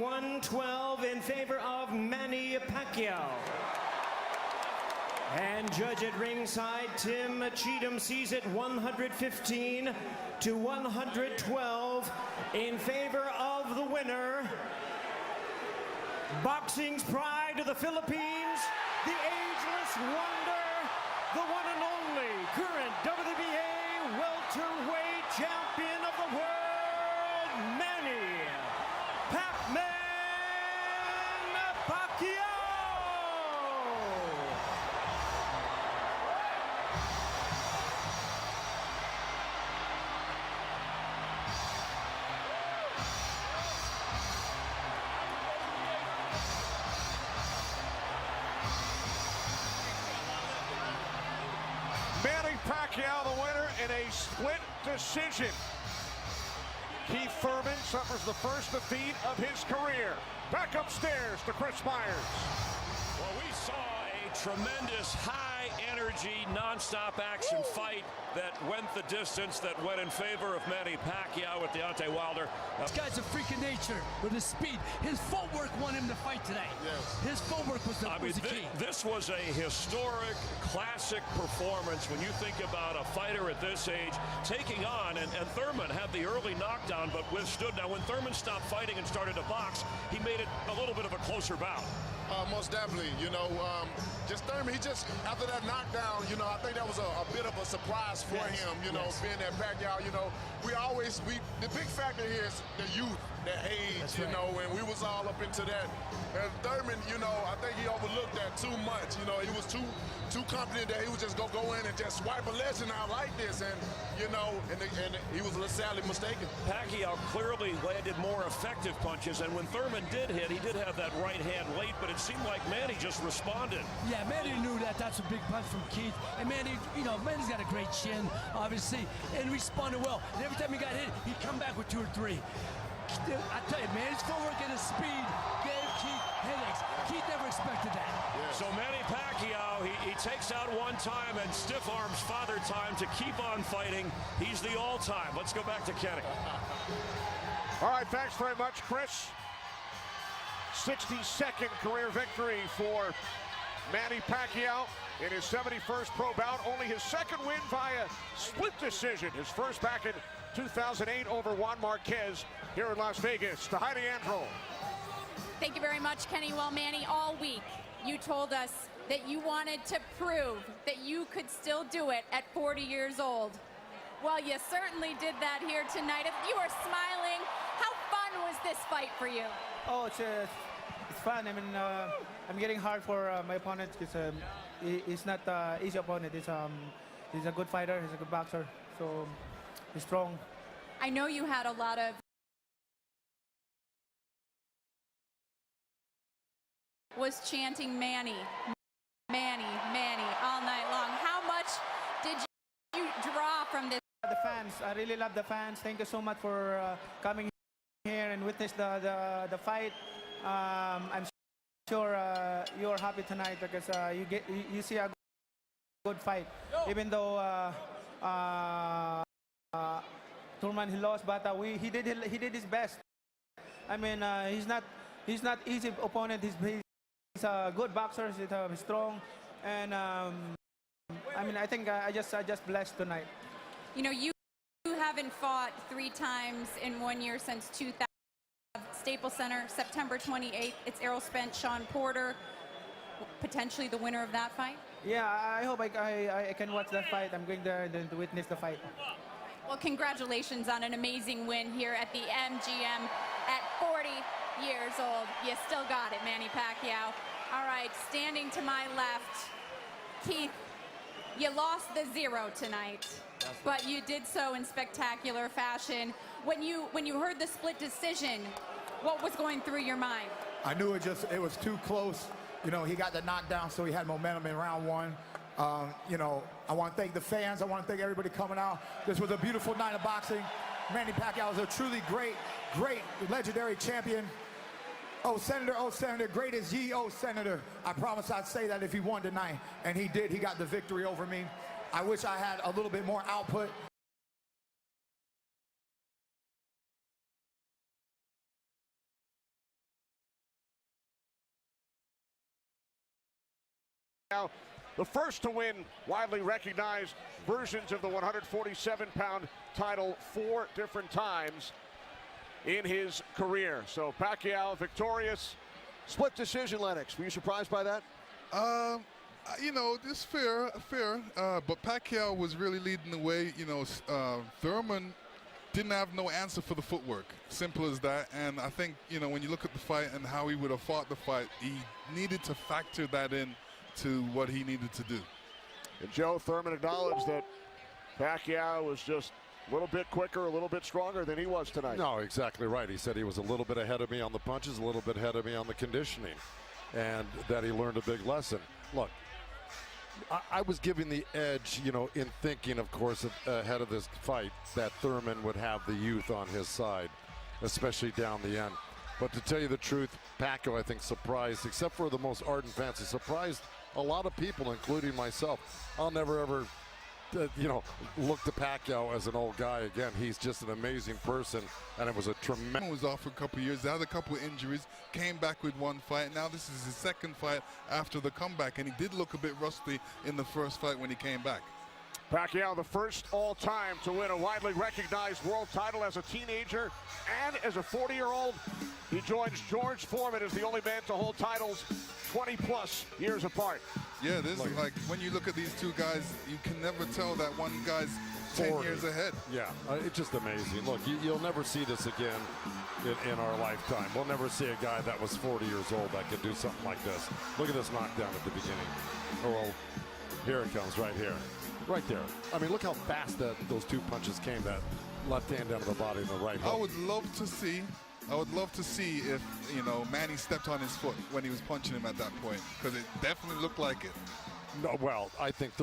112 in favor of Manny Pacquiao. And judge at ringside, Tim Cheatham, sees it 115 to 112 in favor of the winner. Boxing's pride of the Philippines, the ageless wonder, the one and only current WBA welterweight champion of the world, Manny Pacquiao. Manny Pacquiao, the winner in a split decision. Keith Thurman suffers the first defeat of his career. Back upstairs to Chris Myers. Well, we saw a tremendous high-energy, non-stop action fight that went the distance, that went in favor of Manny Pacquiao with Deontay Wilder. This guy's a freak of nature with his speed. His footwork won him the fight today. Yes. His footwork was the key. This was a historic, classic performance when you think about a fighter at this age taking on, and Thurman had the early knockdown but withstood. Now, when Thurman stopped fighting and started to box, he made it a little bit of a closer bout. Most definitely, you know, just Thurman, he just, after that knockdown, you know, I think that was a bit of a surprise for him, you know, being that Pacquiao, you know, the big factor here is the youth, the age, you know, and we was all up into that. And Thurman, you know, I think he overlooked that too much, you know, he was too confident that he was just gonna go in and just swipe a legend out like this, and, you know, and he was sadly mistaken. Pacquiao clearly landed more effective punches, and when Thurman did hit, he did have that right hand late, but it seemed like Manny just responded. Yeah, Manny knew that. That's a big punch from Keith. And Manny, you know, Manny's got a great chin, obviously, and responded well. And every time he got hit, he'd come back with 2 or 3. I tell you, Manny's footwork and his speed gave Keith headaches. Keith never expected that. Yeah. So Manny Pacquiao, he takes out one time, and stiff arms Father Time to keep on fighting. He's the all-time. Let's go back to Kenny. All right, thanks very much, Chris. 62nd career victory for Manny Pacquiao in his 71st pro bout. Only his second win via split decision. His first back in 2008 over Juan Marquez here in Las Vegas. To Heidi Andro. Thank you very much, Kenny. Well, Manny, all week you told us that you wanted to prove that you could still do it at 40 years old. Well, you certainly did that here tonight. You were smiling. How fun was this fight for you? Oh, it's fun. I mean, I'm getting hard for my opponent because he's not an easy opponent. He's a good fighter. He's a good boxer. So he's strong. I know you had a lot of was chanting Manny, Manny, Manny all night long. How much did you draw from this? The fans, I really love the fans. Thank you so much for coming here and witness the fight. I'm sure you're happy tonight because you see a good fight. Even though Thurman he lost, but he did his best. I mean, he's not easy opponent. He's a good boxer. He's strong, and I mean, I think I just blessed tonight. You know, you haven't fought 3 times in 1 year since 2000. Staples Center, September 28th. It's Errol Spence, Sean Porter, potentially the winner of that fight. Yeah, I hope I can watch that fight. I'm going there to witness the fight. Well, congratulations on an amazing win here at the MGM at 40 years old. You still got it, Manny Pacquiao. All right, standing to my left, Keith, you lost the 0 tonight, but you did so in spectacular fashion. When you heard the split decision, what was going through your mind? I knew it was too close. You know, he got the knockdown, so he had momentum in round 1. You know, I want to thank the fans. I want to thank everybody coming out. This was a beautiful night of boxing. Manny Pacquiao is a truly great, legendary champion. Oh, Senator, great as ye, oh, Senator. I promise I'd say that if he won tonight, and he did. He got the victory over me. I wish I had a little bit more output. the first to win widely recognized versions of the 147-pound title 4 different times in his career. So Pacquiao victorious. Split decision, Lennox. Were you surprised by that? You know, it's fair. But Pacquiao was really leading the way. You know, Thurman didn't have no answer for the footwork. Simple as that. And I think, you know, when you look at the fight and how he would have fought the fight, he needed to factor that in to what he needed to do. And Joe, Thurman acknowledged that Pacquiao was just a little bit quicker, a little bit stronger than he was tonight. No, exactly right. He said he was a little bit ahead of me on the punches, a little bit ahead of me on the conditioning, and that he learned a big lesson. Look, I was giving the edge, you know, in thinking, of course, ahead of this fight, that Thurman would have the youth on his side, especially down the end. But to tell you the truth, Pacquiao, I think, surprised, except for the most ardent fans, he surprised a lot of people, including myself. I'll never, ever, you know, look to Pacquiao as an old guy again. He's just an amazing person, and it was a tremendous. He was off for a couple of years, had a couple of injuries, came back with one fight. Now this is his second fight after the comeback, and he did look a bit rusty in the first fight when he came back. Pacquiao, the first all-time to win a widely recognized world title as a teenager and as a 40-year-old. He joins George Foreman as the only man to hold titles 20-plus years apart. Yeah, this is like, when you look at these two guys, you can never tell that one guy's 10 years ahead. Yeah, it's just amazing. Look, you'll never see this again in our lifetime. We'll never see a guy that was 40 years old that could do something like this. Look at this knockdown at the beginning. Oh, well, here it comes right here. Right there. I mean, look how fast those two punches came, that left hand down to the body and the right hook. I would love to see if, you know, Manny stepped on his foot when he was punching him at that point, because it definitely looked like it. No, well, I think